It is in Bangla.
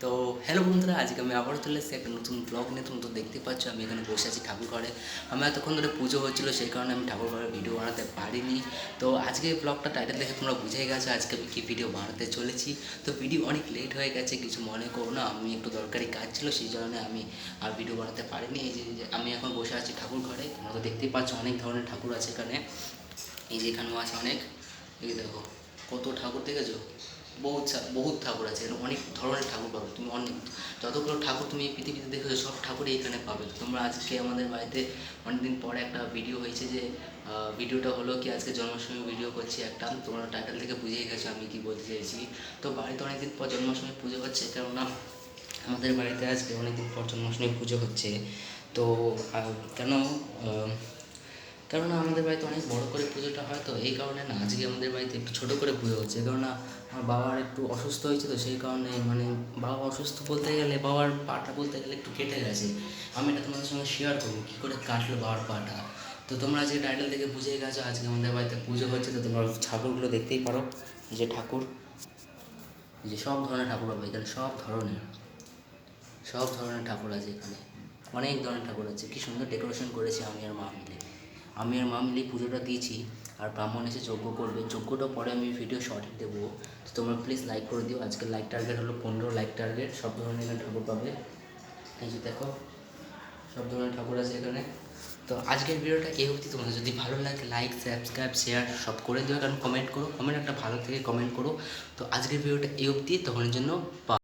তো হ্যালো বন্ধুরা, আজকে আমি আবারও চলে এসেছি একটা নতুন ব্লগ নিয়ে। তুমি তো দেখতে পাচ্ছ আমি এখানে বসে আছি ঠাকুর ঘরে। আমি এতক্ষণ ধরে পুজো হচ্ছিলো, সেই কারণে আমি ঠাকুর ঘরে ভিডিও বানাতে পারিনি। তো আজকে এই ব্লগটা টাইটেল দেখে তোমরা বুঝেই গেছো আজকে আমি কী ভিডিও বানাতে চলেছি। তো ভিডিও অনেক লেট হয়ে গেছে, কিছু মনে করো না, আমি একটু দরকারি কাজ ছিল সেই কারণে আমি আর ভিডিও বানাতে পারিনি। এই যে আমি এখন বসে আছি ঠাকুর ঘরে, তোমরা তো দেখতেই পাচ্ছ অনেক ধরনের ঠাকুর আছে এখানে। এই যে এখানেও আছে অনেক, এই দেখো কত ঠাকুর দেখেছো। বহুত ঠাকুর আছে এখানে, অনেক ধরনের ঠাকুর পাবে তুমি। অনেক যতগুলো ঠাকুর তুমি এই পৃথিবীতে দেখেছো সব ঠাকুরই এখানে পাবে। তো তোমরা আজকে আমাদের বাড়িতে অনেকদিন পরে একটা ভিডিও হয়েছে, যে ভিডিওটা হলো কি আজকে জন্মাষ্টমী ভিডিও করছি একটা। তোমরা টাইটেল থেকে বুঝেই গেছো আমি কি বলতে চাইছি। তো বাড়িতে অনেকদিন পর জন্মাষ্টমী পুজো হচ্ছে, কেননা আমাদের বাড়িতে আজকে অনেকদিন পর জন্মাষ্টমী পুজো হচ্ছে। তো কেন কেননা আমাদের বাড়িতে অনেক বড় করে পুজোটা হয়, তো এই কারণে না আজকে আমাদের বাড়িতে একটু ছোটো করে পুজো হচ্ছে। কেননা আমার বাবার একটু অসুস্থ হয়েছে, তো সেই কারণে মানে বাবা অসুস্থ বলতে গেলে বাবার পাটা বলতে গেলে একটু কেটে গেছে। আমি এটা তোমাদের সঙ্গে শেয়ার করবো কী করে কাটলো বাবার পাটা। তো তোমরা যে টাইটেল থেকে বুঝেই গেছো আজকে আমাদের বাড়িতে পুজো হচ্ছে। তো তোমরা ঠাকুরগুলো দেখতেই পারো, যে ঠাকুর, যে সব ধরনের ঠাকুর হবে এখানে, সব ধরনের ঠাকুর আছে এখানে, অনেক ধরনের ঠাকুর আছে। কি সুন্দর ডেকোরেশন করেছি আমি আর মা মিলে পুজোটা দিয়েছি। আর ব্রাহ্মণ এসে যজ্ঞ করবে, যজ্ঞটা পরে আমি ভিডিও শর্টে দেবো। তো তোমরা প্লিজ লাইক করে দিও। আজকের লাইক টার্গেট হলো 15 লাইক টার্গেট। সব ধরনের এখানে ঠাকুর পাবে, এই যে দেখো সব ধরনের ঠাকুর আছে এখানে। তো আজকের ভিডিওটা এই অবধি। তোমাদের যদি ভালো লাগে লাইক সাবস্ক্রাইব শেয়ার সব করে দিও, কারণ কমেন্ট করো, কমেন্ট একটা ভালো থেকে কমেন্ট করো। তো আজকের ভিডিওটা এই অবধি, তখনের জন্য